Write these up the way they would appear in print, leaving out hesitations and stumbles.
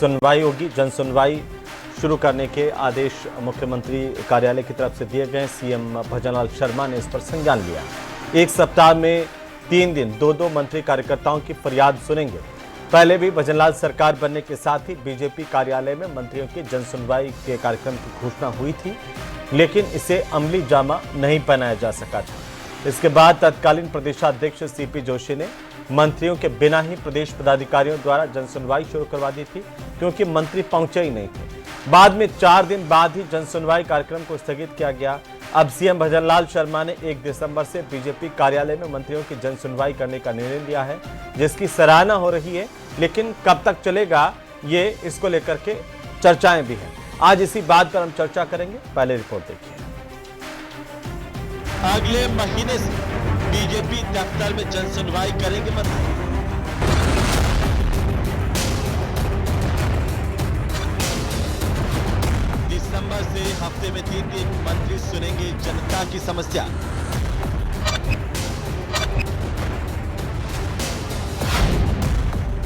सुनवाई होगी। जन सुनवाई शुरू करने के आदेश मुख्यमंत्री कार्यालय की तरफ से दिए गए। सीएम भजनलाल शर्मा ने इस पर संज्ञान लिया। एक सप्ताह में 3 दिन 2 मंत्री कार्यकर्ताओं की फरियाद सुनेंगे। पहले भी भजनलाल सरकार बनने के साथ ही बीजेपी कार्यालय में मंत्रियों की जन सुनवाई के कार्यक्रम की घोषणा हुई थी, लेकिन इसे अमली जामा नहीं पहनाया जा सका था। इसके बाद तत्कालीन प्रदेशाध्यक्ष सीपी जोशी ने मंत्रियों के बिना ही प्रदेश पदाधिकारियों द्वारा जन सुनवाई शुरू करवा दी थी, क्योंकि मंत्री पहुंचे ही नहीं थे। बाद में 4 दिन बाद ही जन सुनवाई कार्यक्रम को स्थगित किया गया। अब सीएम भजनलाल शर्मा ने 1 दिसंबर से बीजेपी कार्यालय में मंत्रियों की जन सुनवाई करने का निर्णय लिया है, जिसकी सराहना हो रही है, लेकिन कब तक चलेगा ये इसको लेकर के चर्चाएं भी हैं। आज इसी बात पर हम चर्चा करेंगे। पहले रिपोर्ट देखिए। अगले महीने से बीजेपी दफ्तर में जन सुनवाई करेंगे मंत्री। दिसंबर से हफ्ते में 3 दिन मंत्री सुनेंगे जनता की समस्या।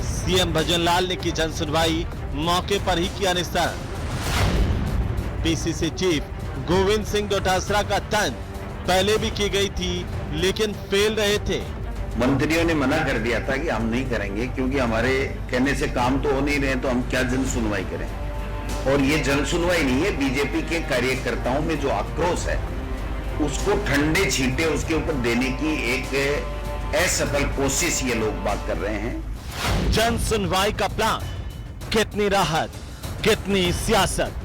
सीएम भजनलाल ने की जन सुनवाई, मौके पर ही किया निस्तारण। पीसीसी चीफ गोविंद सिंह डोटासरा का तंज पहले भी की गई थी, लेकिन फेल रहे थे। मंत्रियों ने मना कर दिया था कि हम नहीं करेंगे, क्योंकि हमारे कहने से काम तो हो नहीं रहे, तो हम क्या जन सुनवाई करें। और ये जन सुनवाई नहीं है, बीजेपी के कार्यकर्ताओं में जो आक्रोश है उसको ठंडे छींटे उसके ऊपर देने की एक असफल कोशिश ये लोग बात कर रहे हैं। जन सुनवाई का प्लान, कितनी राहत, कितनी सियासत।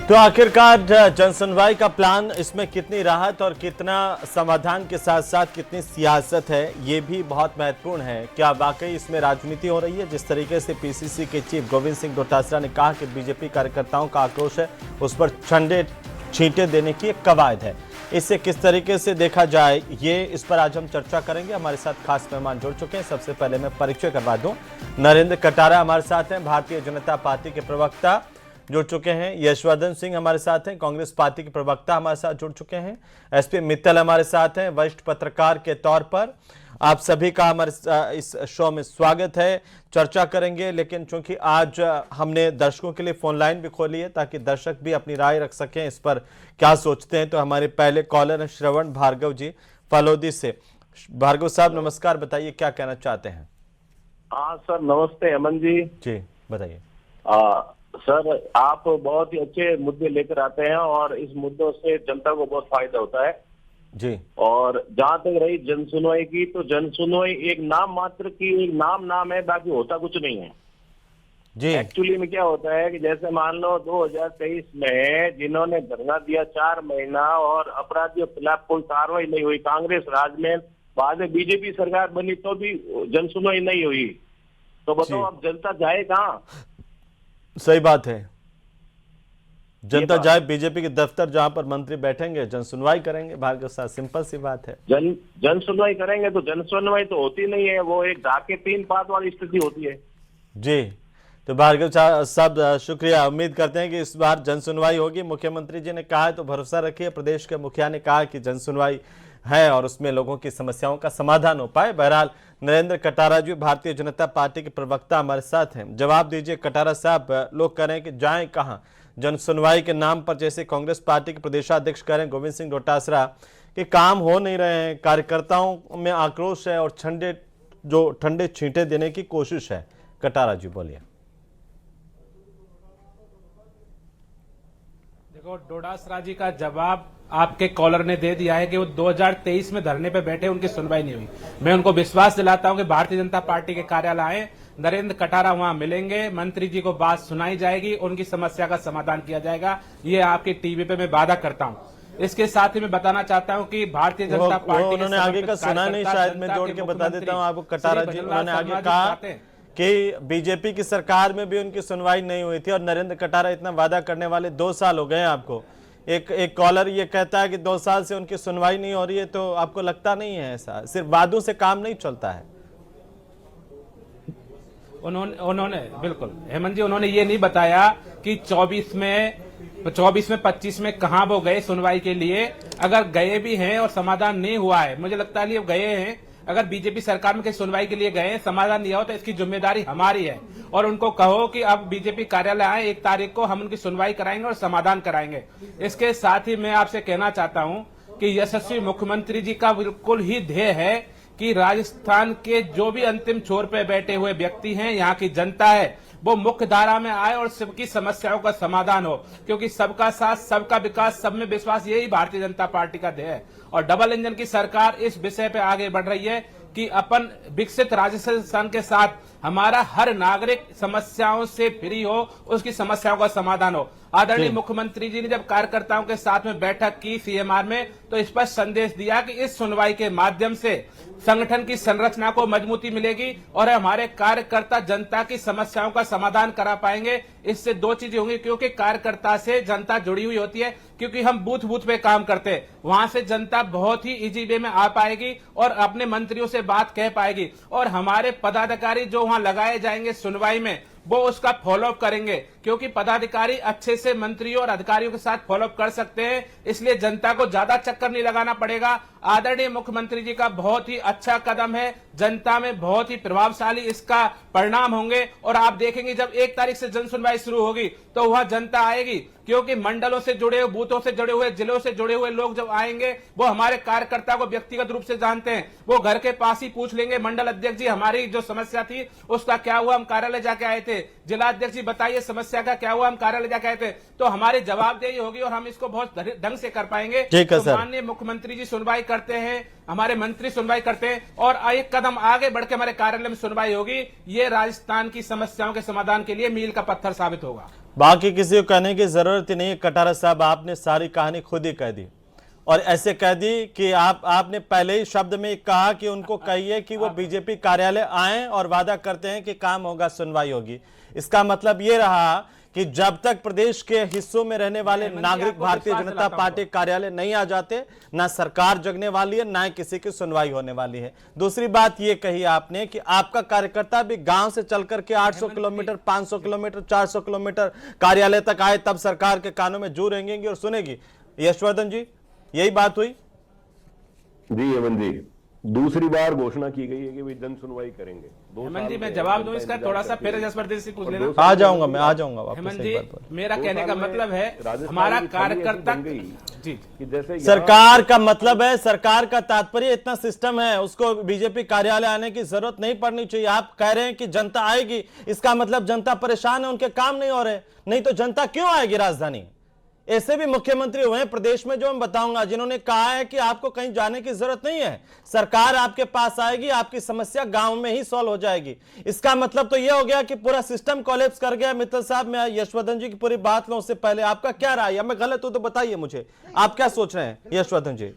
तो आखिरकार जन सुनवाई का प्लान, इसमें कितनी राहत और कितना समाधान के साथ साथ कितनी सियासत है, ये भी बहुत महत्वपूर्ण है। क्या वाकई इसमें राजनीति हो रही है? जिस तरीके से पीसीसी के चीफ गोविंद सिंह डोटासरा ने कहा कि बीजेपी कार्यकर्ताओं का आक्रोश है, उस पर ठंडे छींटे देने की एक कवायद है। इसे किस तरीके से देखा जाए, ये इस पर आज हम चर्चा करेंगे। हमारे साथ खास मेहमान जुड़ चुके हैं। सबसे पहले मैं परिचय करवा दूं, नरेंद्र कटारा हमारे साथ हैं, भारतीय जनता पार्टी के प्रवक्ता जुड़ चुके हैं। यशवर्धन सिंह हमारे साथ हैं, कांग्रेस पार्टी के प्रवक्ता हमारे साथ जुड़ चुके हैं। एसपी मित्तल हमारे साथ हैं, वरिष्ठ पत्रकार के तौर पर। आप सभी का हमारे इस शो में स्वागत है। चर्चा करेंगे, लेकिन चूंकि आज हमने दर्शकों के लिए फोन लाइन भी खोली है ताकि दर्शक भी अपनी राय रख सकें, इस पर क्या सोचते हैं। तो हमारे पहले कॉलर हैं श्रवण भार्गव जी फलोदी से। भार्गव साहब नमस्कार, बताइए क्या कहना चाहते हैं। हाँ सर, नमस्ते हेमंत जी। बताइए। सर, आप बहुत ही अच्छे मुद्दे लेकर आते हैं और इस मुद्दों से जनता को बहुत फायदा होता है जी। और जहाँ तक रही जन सुनवाई की, तो जन सुनवाई एक नाम मात्र की, एक नाम है, बाकी होता कुछ नहीं है जी। एक्चुअली में क्या होता है कि जैसे मान लो 2023 में जिन्होंने धरना दिया 4 महीना और अपराधियों के खिलाफ कोई कार्रवाई नहीं हुई, कांग्रेस राज में, बाद में बीजेपी सरकार बनी तो भी जन सुनवाई नहीं हुई, तो बताओ अब जनता जाए कहाँ? सही बात है, जनता जाए बीजेपी के दफ्तर, जहां पर मंत्री बैठेंगे, जन सुनवाई करेंगे। भार्गव साहब, सिंपल सी बात है। जन सुनवाई करेंगे तो जन सुनवाई तो होती नहीं है, वो एक ढाके 3 पात वाली स्थिति होती है जी। तो भार्गव साहब शुक्रिया, उम्मीद करते हैं कि इस बार जन सुनवाई होगी। मुख्यमंत्री जी ने कहा है तो भरोसा रखिए। प्रदेश के मुखिया ने कहा कि जन सुनवाई है और उसमें लोगों की समस्याओं का समाधान हो पाए। बहरहाल नरेंद्र कटारा जी भारतीय जनता पार्टी के प्रवक्ता हमारे साथ हैं। जवाब दीजिए कटारा साहब, लोग कह रहे हैं कि जाएं कहां जन सुनवाई के नाम पर, जैसे कांग्रेस पार्टी के प्रदेशाध्यक्ष कह रहे हैं गोविंद सिंह डोटासरा कि काम हो नहीं रहे हैं, कार्यकर्ताओं में आक्रोश है और ठंडे छींटे देने की कोशिश है। कटारा जी बोलिए। देखो, डोटासरा जी का जवाब आपके कॉलर ने दे दिया है कि वो 2023 में धरने पे बैठे, उनकी सुनवाई नहीं हुई। मैं उनको विश्वास दिलाता हूं कि भारतीय जनता पार्टी के कार्यालय आए, नरेंद्र कटारा वहां मिलेंगे, मंत्री जी को बात सुनाई जाएगी, उनकी समस्या का समाधान किया जाएगा। ये आपकी टीवी पे मैं वादा करता हूं। इसके साथ ही मैं बताना चाहता हूं कि भारतीय जनता पार्टी उन्होंने आगे का सुना नहीं, शायद मैं जोड़ के बता देता हूं आपको। कटारा जी, उन्होंने आगे कहा कि बीजेपी की सरकार में भी उनकी सुनवाई नहीं हुई थी और नरेंद्र कटारा इतना वादा करने वाले 2 साल हो गए आपको। एक कॉलर ये कहता है कि 2 साल से उनकी सुनवाई नहीं हो रही है, तो आपको लगता नहीं है ऐसा? सिर्फ वादों से काम नहीं चलता है। उन्होंने बिल्कुल हेमंत जी, उन्होंने ये नहीं बताया कि 24 में 25 में कहां वो गए सुनवाई के लिए। अगर गए भी हैं और समाधान नहीं हुआ है, मुझे लगता है गए हैं, अगर बीजेपी सरकार में कहीं सुनवाई के लिए गए, समाधान दिया हो तो इसकी जिम्मेदारी हमारी है। और उनको कहो कि अब बीजेपी कार्यालय आए, 1 तारीख को हम उनकी सुनवाई कराएंगे और समाधान कराएंगे। इसके साथ ही मैं आपसे कहना चाहता हूं कि यशस्वी मुख्यमंत्री जी का बिल्कुल ही ध्येय है कि राजस्थान के जो भी अंतिम छोर पे बैठे हुए व्यक्ति हैं, यहाँ की जनता है, वो मुख्य धारा में आए और सबकी समस्याओं का समाधान हो, क्योंकि सबका साथ, सबका विकास, सब में विश्वास, यही भारतीय जनता पार्टी का ध्येय है। और डबल इंजन की सरकार इस विषय पे आगे बढ़ रही है कि अपन विकसित राजस्थान के साथ हमारा हर नागरिक समस्याओं से फ्री हो, उसकी समस्याओं का समाधान हो। आदरणीय मुख्यमंत्री जी ने जब कार्यकर्ताओं के साथ में बैठक की सीएमआर में, तो स्पष्ट संदेश दिया कि इस सुनवाई के माध्यम से संगठन की संरचना को मजबूती मिलेगी और हमारे कार्यकर्ता जनता की समस्याओं का समाधान करा पाएंगे। इससे 2 चीजें होंगी, क्योंकि कार्यकर्ता से जनता जुड़ी हुई होती है, क्योंकि हम बूथ बूथ पे काम करते हैं, वहां से जनता बहुत ही इजी वे में आ पाएगी और अपने मंत्रियों से बात कह पाएगी। और हमारे पदाधिकारी जो वहां लगाए जाएंगे सुनवाई में, वो उसका फॉलोअप करेंगे, क्योंकि पदाधिकारी अच्छे से मंत्रियों और अधिकारियों के साथ फॉलोअप कर सकते हैं। इसलिए जनता को ज्यादा चक्कर नहीं लगाना पड़ेगा। आदरणीय मुख्यमंत्री जी का बहुत ही अच्छा कदम है, जनता में बहुत ही प्रभावशाली इसका परिणाम होंगे। और आप देखेंगे जब 1 तारीख से जन सुनवाई शुरू होगी तो वहां जनता आएगी, क्योंकि मंडलों से जुड़े हुए, बूथों से जुड़े हुए, जिलों से जुड़े हुए लोग जब आएंगे, वो हमारे कार्यकर्ता को व्यक्तिगत रूप से जानते हैं। वो घर के पास ही पूछ लेंगे, मंडल अध्यक्ष जी हमारी जो समस्या थी उसका क्या हुआ, हम कार्यालय जाके आए थे। जिला अध्यक्ष जी बताइए समस्या का क्या हुआ, हम कार्यालय जाके आए थे। तो हमारी जवाबदेही होगी और हम इसको बहुत ढंग से कर पाएंगे। ठीक है तो सर। माननीय मुख्यमंत्री जी सुनवाई करते हैं, हमारे मंत्री सुनवाई करते हैं और एक कदम आगे बढ़ के हमारे कार्यालय में सुनवाई होगी। ये राजस्थान की समस्याओं के समाधान के लिए मील का पत्थर साबित होगा। बाकी किसी को कहने की जरूरत ही नहीं है। कटारा साहब, आपने सारी कहानी खुद ही कह दी और ऐसे कह दी कि आपने पहले ही शब्द में कहा कि उनको कहिए कि वो बीजेपी कार्यालय आएं और वादा करते हैं कि काम होगा, सुनवाई होगी। इसका मतलब ये रहा कि जब तक प्रदेश के हिस्सों में रहने वाले नागरिक भारतीय जनता पार्टी कार्यालय नहीं आ जाते, ना सरकार जगने वाली है, ना किसी की सुनवाई होने वाली है। दूसरी बात ये कही आपने कि आपका कार्यकर्ता भी गांव से चल करके 800 किलोमीटर, 500 किलोमीटर, 400 किलोमीटर कार्यालय तक आए, तब सरकार के कानों में जू रेंगेंगी और सुनेगी। यशवर्धन जी, यही बात हुई? जी हेमंत जी, दूसरी बार घोषणा की गई है कि वे जन सुनवाई करेंगे। हेमंत जी, मैं जवाब दूं इसका थोड़ा सा, फिर जसवर्धन से पूछ लेना। आ जाऊंगा मैं, आ जाऊंगा वापस। हेमंत जी, मेरा कहने का मतलब है हमारा कार्यकर्ता जी कि जैसे सरकार का मतलब है, सरकार का तात्पर्य इतना सिस्टम है, उसको बीजेपी कार्यालय आने की जरूरत नहीं पड़नी चाहिए। आप कह रहे हैं कि जनता आएगी, इसका मतलब जनता परेशान है, उनके काम नहीं हो रहे। नहीं तो जनता क्यों आएगी राजधानी? ऐसे भी मुख्यमंत्री हुए हैं प्रदेश में, जो मैं बताऊंगा, जिन्होंने कहा है कि आपको कहीं जाने की जरूरत नहीं है, सरकार आपके पास आएगी, आपकी समस्या गांव में ही सॉल्व हो जाएगी। इसका मतलब तो यह हो गया कि पूरा सिस्टम कोलैप्स कर गया। मित्तल साहब, मैं यशवर्धन जी की पूरी बात लूं उससे पहले आपका क्या राय है? मैं गलत हूं तो बताइए मुझे, आप क्या सोच रहे हैं यशवर्धन जी?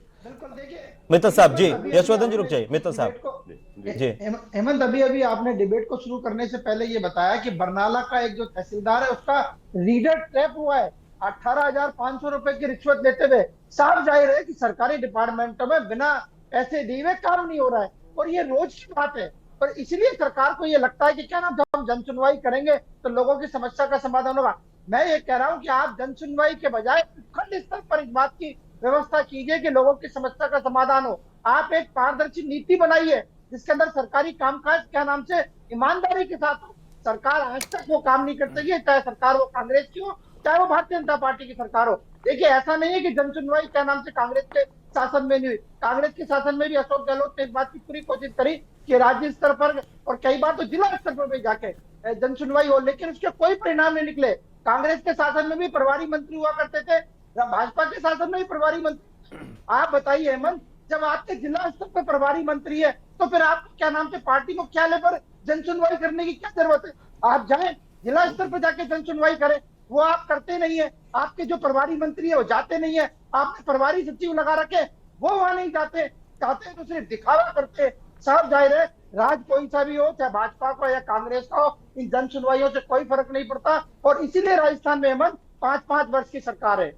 मित्तल साहब जी, यशवर्धन जी रुक जाइए। मित्तल साहब जी। हेमंत, अभी आपने डिबेट को शुरू करने से पहले ये बताया कि बरनाला का एक जो तहसीलदार है उसका रीडर ट्रैप हुआ है 18,500 रुपए की रिश्वत लेते हुए। साफ जाहिर है कि सरकारी डिपार्टमेंटों में बिना पैसे दिए हुए काम नहीं हो रहा है और ये रोज की बात है। और इसलिए सरकार को ये लगता है कि क्या नाम, जब हम जन सुनवाई करेंगे तो लोगों की समस्या का समाधान होगा। मैं ये कह रहा हूँ कि आप जन सुनवाई के बजाय खंड स्तर पर इस बात की व्यवस्था कीजिए कि लोगों की समस्या का समाधान हो। आप एक पारदर्शी नीति बनाइए जिसके अंदर सरकारी कामकाज क्या नाम से ईमानदारी के साथ हो। सरकार आज तक वो काम नहीं करती है, चाहे सरकार वो कांग्रेस की हो चाहे वो भारतीय जनता पार्टी की सरकार हो। देखिए, ऐसा नहीं है कि जन सुनवाई क्या नाम से कांग्रेस के शासन में नहीं हुई। कांग्रेस के शासन में भी अशोक गहलोत ने इस बात की पूरी कोशिश करी कि राज्य स्तर पर और कई बार तो जिला स्तर पर भी जाके जन सुनवाई हो, लेकिन उसके कोई परिणाम नहीं निकले। कांग्रेस के शासन में भी प्रभारी मंत्री हुआ करते थे, भाजपा के शासन में भी प्रभारी मंत्री। आप बताइए हेमंत, जब आपके जिला स्तर पर प्रभारी मंत्री है तो फिर आपको क्या नाम से पार्टी मुख्यालय पर जन सुनवाई करने की क्या जरूरत है? आप जाए जिला स्तर पर जाके जन सुनवाई करें, वो आप करते नहीं है। आपके जो प्रभारी मंत्री है वो जाते नहीं है। आपने प्रभारी सचिव लगा रखे, वो वहां नहीं जाते हैं तो सिर्फ दिखावा करते। साफ जाहिर है, राज कोई सा भी हो, चाहे भाजपा का या कांग्रेस का हो, इन जन सुनवाइयों से कोई फर्क नहीं पड़ता और इसीलिए राजस्थान में हेमंत 5-5 वर्ष की सरकार है।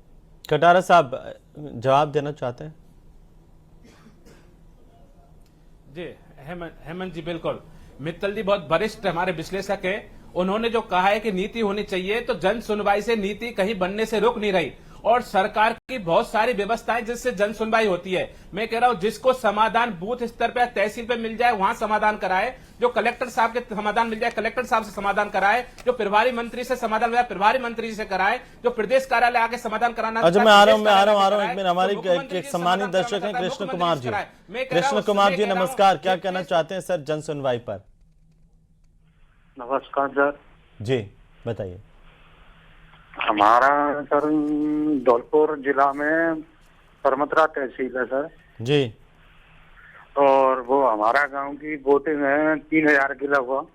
कटारा साहब जवाब देना चाहते हैं? जी हेमंत जी, बिल्कुल। मित्तल जी बहुत वरिष्ठ हमारे विश्लेषक है, उन्होंने जो कहा है कि नीति होनी चाहिए, तो जन सुनवाई से नीति कहीं बनने से रुक नहीं रही। और सरकार की बहुत सारी व्यवस्थाएं जिससे जन सुनवाई होती है। मैं कह रहा हूं जिसको समाधान बूथ स्तर पे तहसील पे मिल जाए वहां समाधान कराए, जो कलेक्टर साहब के समाधान मिल जाए कलेक्टर साहब से समाधान कराए, जो प्रभारी मंत्री से समाधान मिल जाए प्रभारी मंत्री से कराए, जो प्रदेश कार्यालय आके समाधान कराना। अच्छा, मैं आ रहा हूं एक मिनट। हमारे एक सम्मानित दर्शक हैं कृष्ण कुमार जी। कृष्ण कुमार जी नमस्कार, क्या कहना चाहते हैं सर जन सुनवाई पर? नमस्कार सर जी बताइए। हमारा सर धौलपुर जिला में परमतरा तहसील है सर जी, और वो हमारा गांव की वोटिंग है 3000 की लगभग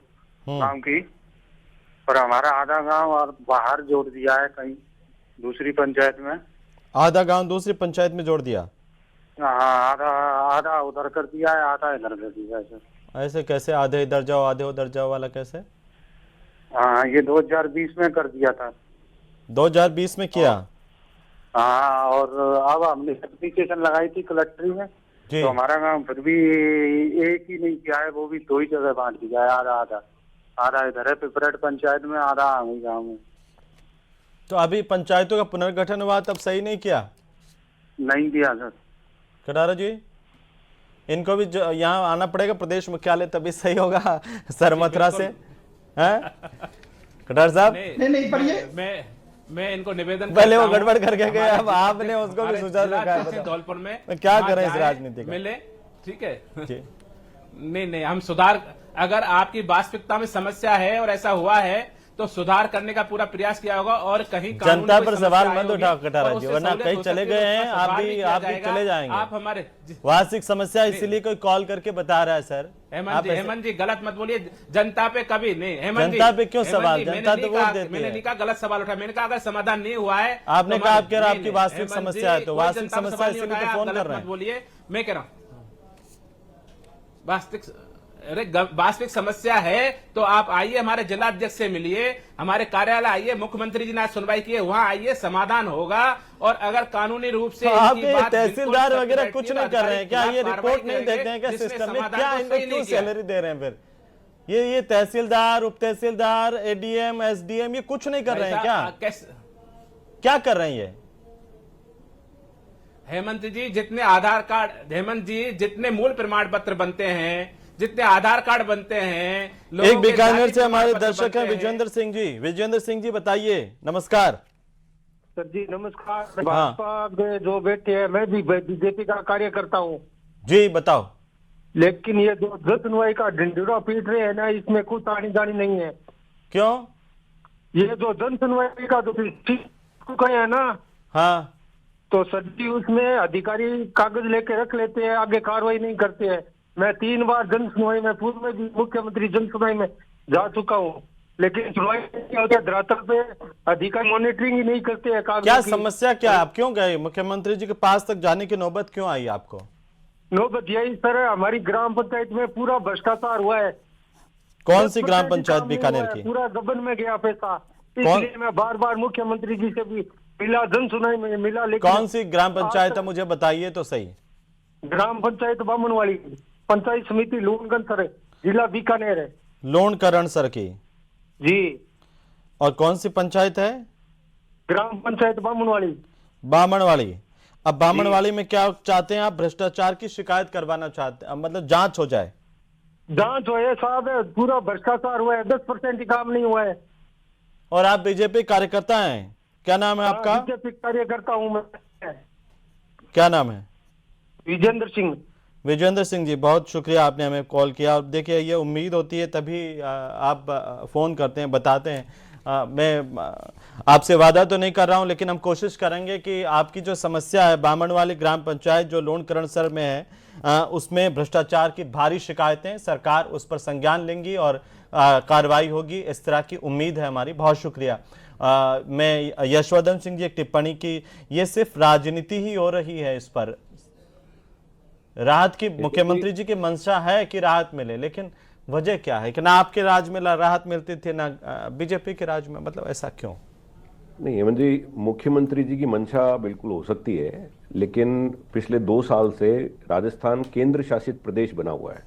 गांव की, पर हमारा आधा गांव और बाहर जोड़ दिया है कहीं दूसरी पंचायत में। आधा गांव दूसरी पंचायत में जोड़ दिया? हाँ, आधा आधा उधर कर दिया है, आधा इधर कर दिया है सर। ऐसे कैसे? आधे इधर जाओ आधे उधर जाओ वाला कैसे? हाँ, ये 2020 में कर दिया था। 2020 में किया? हाँ, और अब हमने एप्लीकेशन लगाई थी कलेक्ट्री में, जी। तो हमारा गांव फिर भी एक ही नहीं किया है, वो भी 2 ही जगह बांट दिया है, आधा आधा। आधा इधर है पिपरेट पंचायत में, आधा हमी गाँव में। तो अभी पंचायतों का पुनर्गठन हुआ तब सही नहीं किया? नहीं किया सर। कटारा जी, इनको भी यहाँ आना पड़ेगा प्रदेश मुख्यालय तभी सही होगा सरमथुरा से, हैं कटार साहब? नहीं पर ये मैं इनको निवेदन पहले वो गड़बड़ करके गए, अब आपने उसको भी सुझाव रखा है। धौलपुर में क्या करें इस राजनीति का? मिले, ठीक है जी। नहीं हम सुधार, अगर आपकी वास्तविकता में समस्या है और ऐसा हुआ है तो सुधार करने का पूरा प्रयास किया होगा। और कहीं जनता पर सवाल मत उठाओ कटारा जी, वरना कहीं चले गए हैं आप भी चले जाएंगे। आप हमारे वार्षिक समस्या इसीलिए कोई कॉल करके बता रहा है सर। हेमंत जी गलत मत बोलिए, जनता पे कभी नहीं। हेमंत जी, जनता पे क्यों सवाल? जनता तो वोट देती है। मैंने नहीं कहा गलत सवाल उठा, मैंने कहा अगर समाधान नहीं हुआ है आपने कहा आपकी वास्तविक समस्या है, तो वास्तविक समस्या इसीलिए तो फोन कर रहे हैं। बोलिए, मैं कह रहा हूँ वास्तविक समस्या है तो आप आइए, हमारे जिलाध्यक्ष से मिलिए, हमारे कार्यालय आइए, मुख्यमंत्री जी ने आज सुनवाई की है, वहां आइए, समाधान होगा। और अगर कानूनी रूप से आप तहसीलदार वगैरह कुछ नहीं कर रहे हैं क्या? ये रिपोर्ट नहीं देखते हैं क्या सिस्टम में? क्या इनको क्यों सैलरी दे रहे हैं फिर? ये तहसीलदार, उप तहसीलदार, एडीएम, एसडीएम ये कुछ नहीं कर रहे हैं क्या? क्या कर रहे हैं ये? हेमंत जी जितने आधार कार्ड, हेमंत जी जितने मूल प्रमाण पत्र बनते हैं, जितने आधार कार्ड बनते हैं, एक बीकानेर से हमारे दर्शक हैं विजेंद्र सिंह जी। विजेंद्र सिंह जी बताइए। नमस्कार सर जी। नमस्कार। भाजपा में जो बैठे हैं, मैं भी बीजेपी का कार्यकर्ता हूँ जी, बताओ। लेकिन ये जो जन सुनवाई का ढिंढोरा पीट रहे हैं ना, इसमें कुछ आनी जानी नहीं है। क्यों? ये जो जन सुनवाई का जो कहे है ना, हाँ, तो सर जी उसमें अधिकारी कागज लेके रख लेते हैं, आगे कार्रवाई नहीं करते हैं। मैं 3 बार जन सुनवाई में, पूर्व में भी मुख्यमंत्री जन सुनवाई में जा चुका हूँ, लेकिन सुनवाई क्या होता है, धरातल पे अधिकारी मॉनिटरिंग ही नहीं करते हैं। क्या समस्या क्या है? आप क्यों गए मुख्यमंत्री जी के पास तक जाने की नौबत क्यों आई आपको? नौबत यही सर, हमारी ग्राम पंचायत में पूरा भ्रष्टाचार हुआ है। कौन सी ग्राम पंचायत बीकानेर की? पूरा गबन में गया पैसा, इसलिए मैं बार बार मुख्यमंत्री जी से भी मिला, जन सुनवाई में मिला, लेकिन कौन सी ग्राम पंचायत है मुझे बताइए तो सही। ग्राम पंचायत बामनवाड़ी, पंचायत समिति लोनगंज सर, जिला बीकानेर है। लोनकरण सर की जी। और कौन सी पंचायत है? ग्राम पंचायत बामनवाड़ी। बामनवाड़ी। अब बामनवाड़ी में क्या चाहते हैं आप? भ्रष्टाचार की शिकायत करवाना चाहते हैं, मतलब जांच हो जाए? जांच हो साहब, पूरा भ्रष्टाचार हुआ है, 10% काम नहीं हुआ है। और आप बीजेपी कार्यकर्ता हैं? क्या नाम है आपका? बीजेपी कार्यकर्ता हूँ मैं। क्या नाम है? विजेंद्र सिंह। विजेंद्र सिंह जी, बहुत शुक्रिया आपने हमें कॉल किया। और देखिए ये उम्मीद होती है तभी आप फ़ोन करते हैं, बताते हैं। मैं आपसे वादा तो नहीं कर रहा हूं, लेकिन हम कोशिश करेंगे कि आपकी जो समस्या है बामनवाली ग्राम पंचायत जो लोनकरण सर में है, उसमें भ्रष्टाचार की भारी शिकायतें, सरकार उस पर संज्ञान लेंगी और कार्रवाई होगी, इस तरह की उम्मीद है हमारी। बहुत शुक्रिया। मैं यशवर्धन सिंह जी एक टिप्पणी की, ये सिर्फ राजनीति ही हो रही है, इस पर राहत की मुख्यमंत्री जी की मंशा है कि राहत मिले, लेकिन वजह क्या है कि ना आपके राज में राहत मिलती थी ना बीजेपी के राज में? मतलब ऐसा क्यों? नहीं हेमंत जी, मुख्यमंत्री जी की मंशा बिल्कुल हो सकती है, लेकिन पिछले 2 साल से राजस्थान केंद्र शासित प्रदेश बना हुआ है।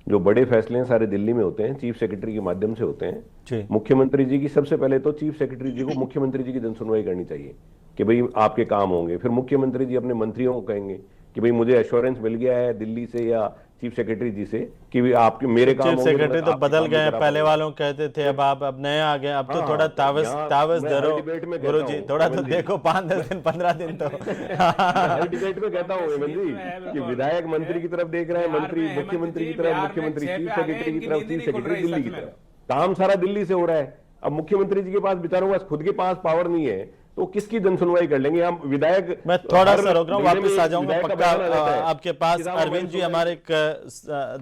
जो बड़े फैसले हैं सारे दिल्ली में होते हैं, चीफ सेक्रेटरी के माध्यम से होते हैं। मुख्यमंत्री जी की सबसे पहले तो चीफ सेक्रेटरी जी को मुख्यमंत्री जी की जनसुनवाई करनी चाहिए, कि भाई आपके काम होंगे, फिर मुख्यमंत्री जी अपने मंत्रियों को कहेंगे कि भाई मुझे एश्योरेंस मिल गया है दिल्ली से या चीफ सेक्रेटरी जी से कि भी आपके मेरे काम चीफ होंगे, सेक्रेटरी तो आपके बदल काम गए हैं, करा पहले पाऊंगा। वालों कहते थे, अब नए आ गए, अब तो हाँ, थोड़ा तावज मैं हर धरो डिबेट में कहता गुरुजी, हूँ, थोड़ा तो हेमंत जी। देखो 5-10 दिन 15 दिन तो हर डिबेट में कहता हूँ हेमंत जी कि विधायक मंत्री की तरफ देख रहे हैं, मंत्री मुख्यमंत्री की तरफ, मुख्यमंत्री चीफ सेक्रेटरी की तरफ, चीफ सेक्रेटरी दिल्ली की तरफ। काम सारा दिल्ली से हो रहा है। अब मुख्यमंत्री जी के पास बेचारों के पास खुद के पास पावर नहीं है, तो किसकी जन सुनवाई कर लेंगे हम? विधायक मैं थोड़ा हर सा रोक रहा हूँ, महीने वापस में आ जाऊंगा विधायक का पक्का बयान आ जाता है। आपके पास। किताब अरविंद जी हमारे एक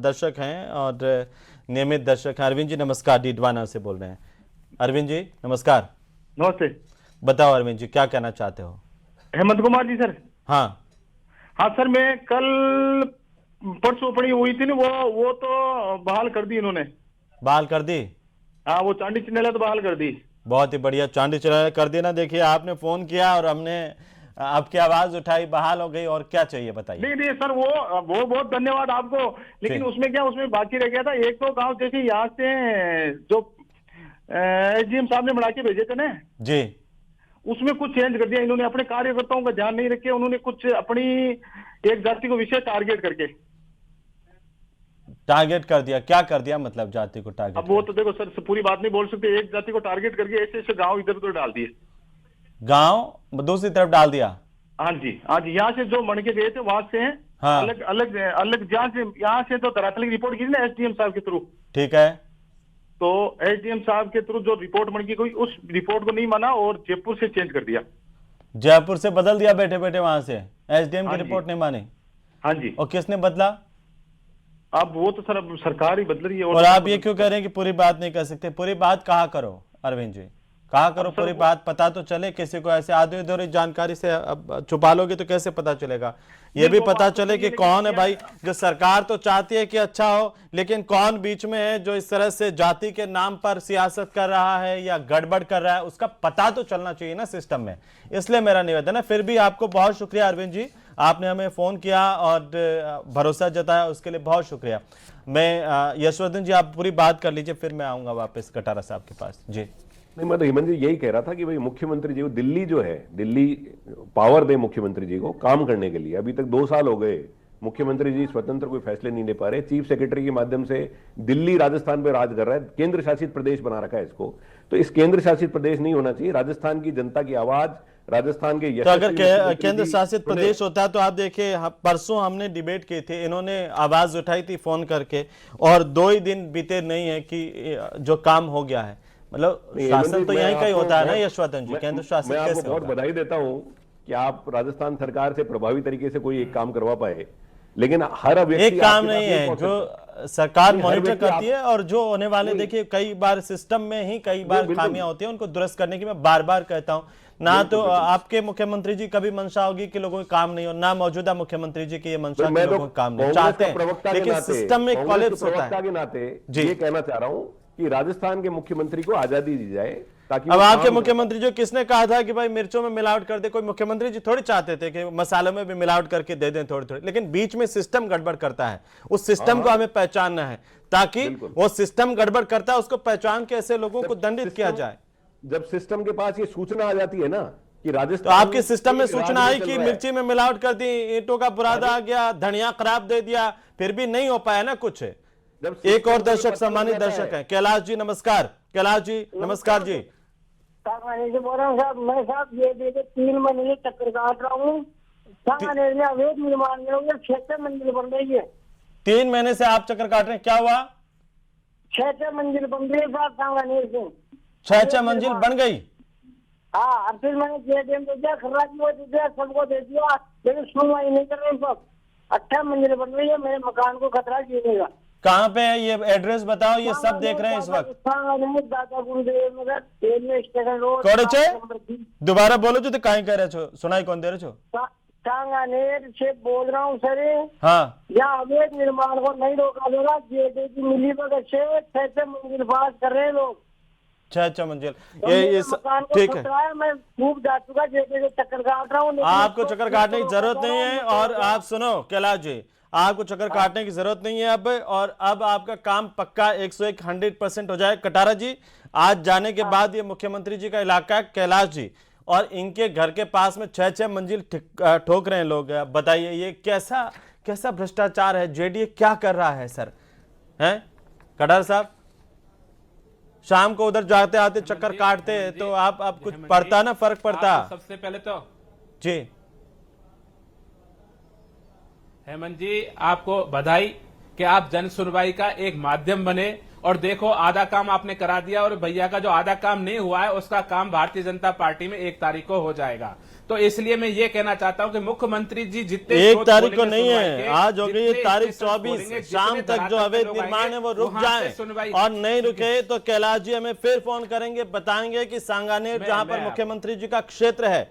दर्शक हैं और नियमित दर्शक हैं। अरविंद जी नमस्कार, डीडवाना से बोल रहे हैं। अरविंद जी नमस्कार। नमस्ते। बताओ अरविंद जी क्या कहना चाहते हो? हेमंत कुमार जी सर। हाँ हाँ सर, मैं कल परसों पड़ी हुई थी ना, वो तो बहाल कर दी इन्होंने। बहाल कर दी? हाँ, वो चांदी चिन्ह तो बहाल कर दी। बहुत ही बढ़िया, चांदी चला कर देना। देखिए आपने फोन किया और हमने आपकी आवाज उठाई, बहाल हो गई, और क्या चाहिए बताइए। नहीं सर, वो बहुत धन्यवाद आपको, लेकिन उसमें क्या, उसमें बाकी रह गया था एक तो गांव, जैसे यहाँ से जो एसडीएम साहब ने बना के भेजे थे ना जी, उसमें कुछ चेंज कर दिया इन्होंने। अपने कार्यकर्ताओं का ध्यान नहीं रखे, उन्होंने कुछ अपनी एक जाति को विशेष टारगेट करके टारगेट कर दिया। क्या कर दिया मतलब जाति को टारगेट? अब वो तो देखो सर, पूरी बात नहीं बोल सकते। एक जाति को टारगेट करके ऐसे ऐसे गांव इधर उधर डाल दिए, गांव दूसरी तरफ डाल दिया। हाँ जी हाँ जी। यहाँ से जो मन के गए थे वहां से हाँ। अलग अलग अलग, जहाँ से यहाँ से तो धरातल की रिपोर्ट की ना एसडीएम साहब के थ्रू, ठीक है। तो एसडीएम साहब के थ्रू जो रिपोर्ट बन की गई, उस रिपोर्ट को नहीं माना और जयपुर से चेंज कर दिया। जयपुर से बदल दिया बैठे बैठे, वहां से एसडीएम की हाँ जी। रिपोर्ट नहीं मानी? हाँ जी। और किसने बदला? अब वो तो सर अब सरकार ही बदल रही है। और आप ये क्यों कह रहे हैं कि पूरी बात नहीं कर सकते? पूरी बात कहा करो अरविंद जी, कहा करो पूरी बात, पता तो चले किसी को। ऐसे आधी अधूरी जानकारी से अब छुपा लोगे तो कैसे पता चलेगा? ये भी पता चले कि कौन है भाई। जो सरकार तो चाहती है कि अच्छा हो, लेकिन कौन बीच में है जो इस तरह से जाति के नाम पर सियासत कर रहा है या गड़बड़ कर रहा है, उसका पता तो चलना चाहिए ना सिस्टम में। इसलिए मेरा निवेदन है। फिर भी आपको बहुत शुक्रिया अरविंद जी, आपने हमें फोन किया और भरोसा जताया, उसके लिए बहुत शुक्रिया। मैं यशवर्धन जी आप पूरी बात कर लीजिए, फिर मैं आऊंगा वापस कटारा साहब के पास। जी नहीं, मैं तो हेमंत जी यही कह रहा था कि भाई मुख्यमंत्री जी को दिल्ली जो है, दिल्ली पावर दे मुख्यमंत्री जी को काम करने के लिए। अभी तक 2 साल हो गए, मुख्यमंत्री जी स्वतंत्र कोई फैसले नहीं ले पा रहे। चीफ सेक्रेटरी के माध्यम से दिल्ली राजस्थान पे राज कर रहा है, केंद्र शासित प्रदेश बना रखा है इसको। तो इस केंद्र शासित प्रदेश नहीं होना चाहिए। राजस्थान की जनता की आवाज, राजस्थान के तो अगर केंद्र शासित प्रदेश होता तो आप देखिए, परसों हमने डिबेट की थी, इन्होंने आवाज उठाई थी फोन करके, और 2 ही दिन बीते नहीं है कि जो काम हो गया है। मतलब शासन तो यहीं का ही होता है ना यशवर्धन जी, केंद्र शासित मैं आपको कैसे बहुत होगा? बधाई देता हूं कि आप राजस्थान सरकार से प्रभावी तरीके से कोई एक काम करवा पाए, लेकिन हर व्यक्ति एक काम आपके नहीं पास है पहुंच जो सकता सरकार नहीं, हर मॉनिटर व्यक्ति करती है, और जो होने वाले देखिए कई बार सिस्टम में ही कई बार बिल्कुल। खामियां होती है, उनको दुरुस्त करने की मैं बार बार कहता हूं। ना तो आपके मुख्यमंत्री जी कभी मंशा होगी कि लोगों को काम नहीं हो, ना मौजूदा मुख्यमंत्री जी की ये मंशा कि मैं लोगों तो को काम नहीं कांग्रेस चाहते का हैं, प्रवक्ता के लेकिन नाते, सिस्टम में कांग्रेस कॉलेप्स के होता प्रवक्ता है। के नाते जी। ये कहना चाह रहा हूं कि राजस्थान के मुख्यमंत्री को आजादी दी जाए, ताकि अब वो आपके काम मुख्यमंत्री जो किसने कहा था कि भाई मिर्चों में मिलावट कर दे? कोई मुख्यमंत्री जी थोड़ी चाहते थे कि मसालों में भी मिलावट करके दे दें थोड़ी थोड़ी, लेकिन बीच में सिस्टम गड़बड़ करता है। उस सिस्टम को हमें पहचानना है, ताकि वो सिस्टम गड़बड़ करता है उसको पहचान के ऐसे लोगों को दंडित किया जाए। जब सिस्टम के पास ये सूचना आ जाती है ना कि तो राजस्थान आपके सिस्टम में एक सूचना राज आई चल कि रहा है। मिर्ची में मिलावट कर दी, ईंटों का बुरादा आ गया, धनिया खराब दे दिया, फिर भी नहीं हो पाया ना कुछ। जब एक और सिस्टम दर्शक, को पता सम्मानित लग जाता दर्शक है। हैं, कैलाश जी नमस्कार। कैलाश जी नमस्कार जी। सांगानेर से बोल रहा हूँ साहब। मैं साहब ये देखिए 3 महीने चक्कर काट रहा हूँ। सांगानेर में अवैध निर्माण में होंगे 6 मंजिल बन रही है। 3 महीने से आप चक्कर काट रहे हैं, क्या हुआ? 6 मंजिल बन रही है साहब सांगानेर से। 6 मंजिल बन गई? हाँ, अब फिर मैंने जेडीएम दे दिया, खर्रा को दे दिया, सबको दे दिया, लेकिन सुनवाई नहीं कर रहे सब। 18 मंजिल बन रही है, मेरे मकान को खतरा गिरेगा। का कहाँ पे है ये एड्रेस बताओ, ये सब देख रहे हैं इस वक्त। दादा गुरुदेव नगर रेलवे स्टेशन रोड। कोड़े छे? दोबारा बोलो जो, तो कहीं कह रहे छो, सुनाई कौन दे रहे छो? सांगानेर से बोल रहा हूँ सर। हाँ, यहाँ अवैध निर्माण को नहीं रोका जाएगा। जेडे की मिली भगत से 6 मंजिल पास कर रहे हैं लोग। 6 मंजिल तो ये मकान को ठीक है। खतरा है। मैं खूब जा चुका, जेडे से चक्कर काट रहा हूँ। आपको चक्कर काटने की जरूरत नहीं है। और आप सुनो कैलाश जी, आपको चक्कर काटने की जरूरत नहीं है अब, और अब आपका काम पक्का 101 100% हो जाए। कटारा जी, आज जाने के बाद ये मुख्यमंत्री जी का इलाका है कैलाश जी, और इनके घर के पास में 6-6 मंजिल ठोक रहे हैं लोग। बताइए ये कैसा कैसा भ्रष्टाचार है? जेडीए क्या कर रहा है सर? हैं कटार साहब, शाम को उधर जाते आते चक्कर काटते तो आप कुछ पड़ता ना, फर्क पड़ता? सबसे पहले तो जी हेमंत जी, आपको बधाई कि आप जन सुनवाई का एक माध्यम बने। और देखो, आधा काम आपने करा दिया और भैया का जो आधा काम नहीं हुआ है उसका काम भारतीय जनता पार्टी में 1 तारीख को हो जाएगा। तो इसलिए मैं ये कहना चाहता हूं कि मुख्यमंत्री जी जितने 1 तारीख को नहीं है, आज हो गई तारीख 24, शाम तक जो अवैध निर्माण है वो रुक जाए, और नहीं रुके तो कैलाश जी हमें फिर फोन करेंगे, बताएंगे कि सांगानेर जहां पर मुख्यमंत्री जी का क्षेत्र है,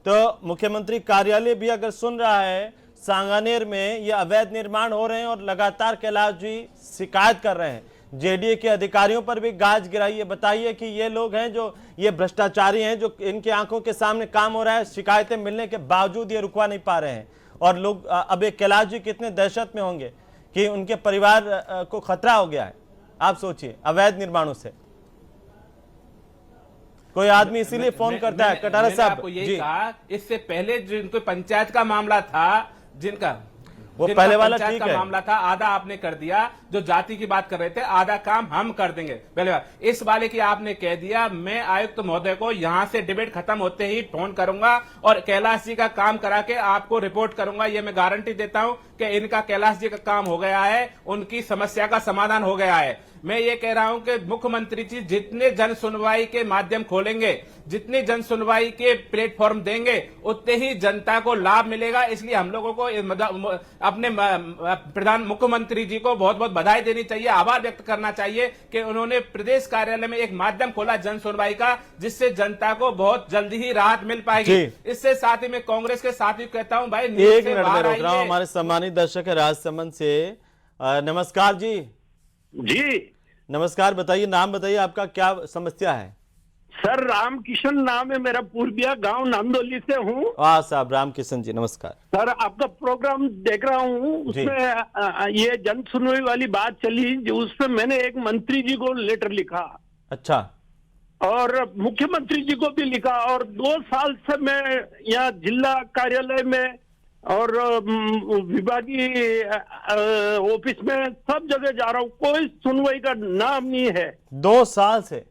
तो मुख्यमंत्री कार्यालय भी अगर सुन रहा है, सांगानेर में ये अवैध निर्माण हो रहे हैं और लगातार कैलाश जी शिकायत कर रहे हैं। जेडीए के अधिकारियों पर भी गाज गिराइए, बताइए कि ये लोग हैं जो ये भ्रष्टाचारी हैं, जो इनके आंखों के सामने काम हो रहा है, शिकायतें मिलने के बावजूद ये रुकवा नहीं पा रहे हैं। और लोग अब एक कैलाश जी कितने दहशत में होंगे कि उनके परिवार को खतरा हो गया है। आप सोचिए, अवैध निर्माणों से कोई आदमी इसीलिए फोन करता है। कटारा साहब, आपको यही कहा, इससे पहले जिनको पंचायत का मामला था, जिनका वो पहले वाला ठीक है, मामला था, आधा आपने कर दिया। जो जाति की बात कर रहे थे, आधा काम हम कर देंगे। पहले बात इस वाले की आपने कह दिया, मैं आयुक्त महोदय को यहां से डिबेट खत्म होते ही फोन करूंगा और कैलाश जी का काम करा के आपको रिपोर्ट करूंगा। ये मैं गारंटी देता हूं कि इनका कैलाश जी का काम हो गया है, उनकी समस्या का समाधान हो गया है। मैं ये कह रहा हूं कि मुख्यमंत्री जी जितने जन सुनवाई के माध्यम खोलेंगे, जितनी जन सुनवाई के प्लेटफॉर्म देंगे, उतने ही जनता को लाभ मिलेगा। इसलिए हम लोगों को अपने प्रधान मुख्यमंत्री जी को बहुत बहुत बधाई देनी चाहिए, आभार व्यक्त करना चाहिए कि उन्होंने प्रदेश कार्यालय में एक माध्यम खोला जन सुनवाई का, जिससे जनता को बहुत जल्दी ही राहत मिल पाएगी। इससे साथ ही मैं कांग्रेस के साथ ही कहता हूं, भाई एक मिनट में रोक रहा हूं, हमारे सम्मानित दर्शक है राजसमंद से। नमस्कार जी। जी नमस्कार, बताइए, नाम बताइए, आपका क्या समस्या है? सर रामकिशन नाम है मेरा, पूर्विया गांव नांदोली से हूँ। हाँ साहब, रामकिशन जी नमस्कार। सर आपका प्रोग्राम देख रहा हूँ, उसमें ये जन सुनवाई वाली बात चली, जो उसमें मैंने एक मंत्री जी को लेटर लिखा। अच्छा। और मुख्यमंत्री जी को भी लिखा, और 2 साल से मैं यहाँ जिला कार्यालय में और विभागीय ऑफिस में सब जगह जा रहा हूँ, कोई सुनवाई का नाम नहीं है। 2 साल से?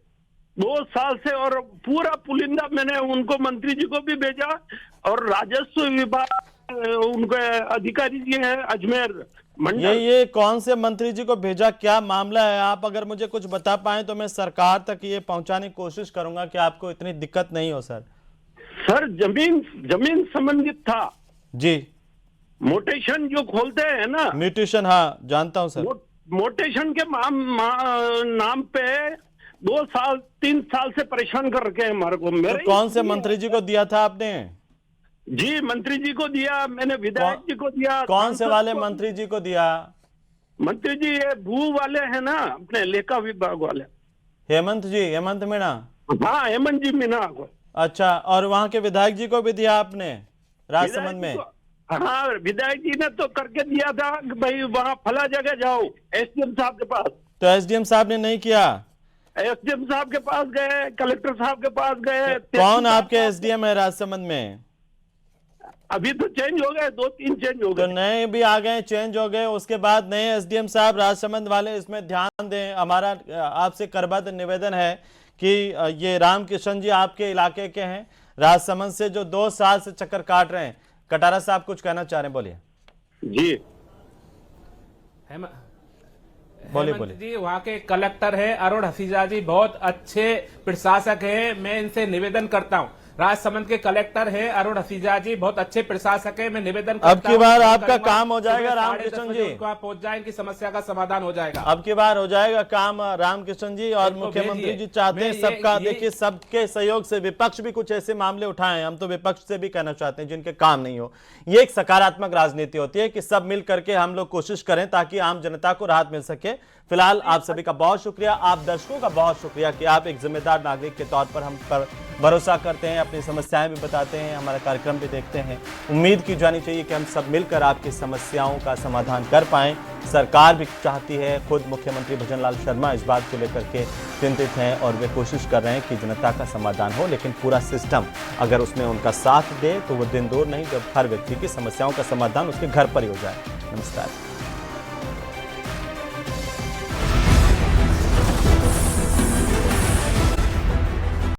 2 साल से, और पूरा पुलिंदा मैंने उनको मंत्री जी को भी भेजा, और राजस्व विभाग उनके अधिकारी जी हैं अजमेर मंडल। ये कौन से मंत्री जी को भेजा, क्या मामला है? आप अगर मुझे कुछ बता पाए तो मैं सरकार तक ये पहुंचाने की कोशिश करूंगा कि आपको इतनी दिक्कत नहीं हो। सर जमीन संबंधित था जी। मोटेशन जो खोलते हैं ना, म्यूटेशन, हाँ जानता हूं सर। मोटेशन के नाम पे 2 साल 3 साल से परेशान कर रखे हैं हमारे को। तो कौन से मंत्री जी को दिया था आपने? जी मंत्री जी को दिया मैंने, विधायक जी को दिया। कौन से वाले मंत्री जी को दिया? मंत्री जी ये भू वाले हैं ना, अपने लेखा विभाग वाले। हेमंत जी, हेमंत मीणा? हाँ हेमंत जी मीणा को। अच्छा, और वहाँ के विधायक जी को भी दिया आपने राजसमंद में? हाँ विधायक जी ने तो करके दिया था कि भाई वहाँ फला जगह जाओ एसडीएम साहब के पास। तो एसडीएम साहब ने नहीं किया? एसडीएम साहब के पास गए, कलेक्टर साहब के पास गए। कौन आपके एसडीएम है राजसमंद में? अभी तो चेंज हो गए, 2-3 चेंज हो गए। तो नए भी आ गए, चेंज हो गए, उसके बाद नए एसडीएम साहब राजसमंद वाले इसमें ध्यान दें। हमारा आपसे करबद्ध निवेदन है कि ये रामकिशन जी आपके इलाके के हैं, राजसमंद से, जो 2 साल से चक्कर काट रहे हैं। कटारा साहब कुछ कहना चाह रहे हैं, बोलिए। जी बोलिए जी। वहाँ के कलेक्टर है अरुण हसीजा जी, बहुत अच्छे प्रशासक है। मैं इनसे निवेदन करता हूँ, राजसमंद के कलेक्टर है अरुण हसीजा जी, बहुत अच्छे प्रशासक है। मैं निवेदन करता हूं, अब की बार आपका काम हो जाएगा रामकिशन जी, वहाँ पहुंच जाए, इनकी समस्या का समाधान हो जाएगा। अब की बार हो जाएगा काम रामकिशन जी। और मुख्यमंत्री जी चाहते हैं सबका, देखिए सबके सहयोग से विपक्ष भी कुछ ऐसे मामले उठाएं। हम तो विपक्ष से भी कहना चाहते हैं जिनके काम नहीं हो। ये एक सकारात्मक राजनीति होती है कि सब मिल करके हम लोग कोशिश करें ताकि आम जनता को राहत मिल सके। फिलहाल आप सभी का बहुत शुक्रिया, आप दर्शकों का बहुत शुक्रिया कि आप एक जिम्मेदार नागरिक के तौर पर हम पर भरोसा करते हैं, अपनी समस्याएं भी बताते हैं, हमारा कार्यक्रम भी देखते हैं। उम्मीद की जानी चाहिए कि हम सब मिलकर आपकी समस्याओं का समाधान कर पाएं। सरकार भी चाहती है। खुद मुख्यमंत्री भजन लाल शर्मा इस बात को लेकर के चिंतित हैं और वे कोशिश कर रहे हैं कि जनता का समाधान हो, लेकिन पूरा सिस्टम अगर उसमें उनका साथ दे तो वो दिन दूर नहीं जब हर व्यक्ति की समस्याओं का समाधान उसके घर पर ही हो जाए। नमस्कार।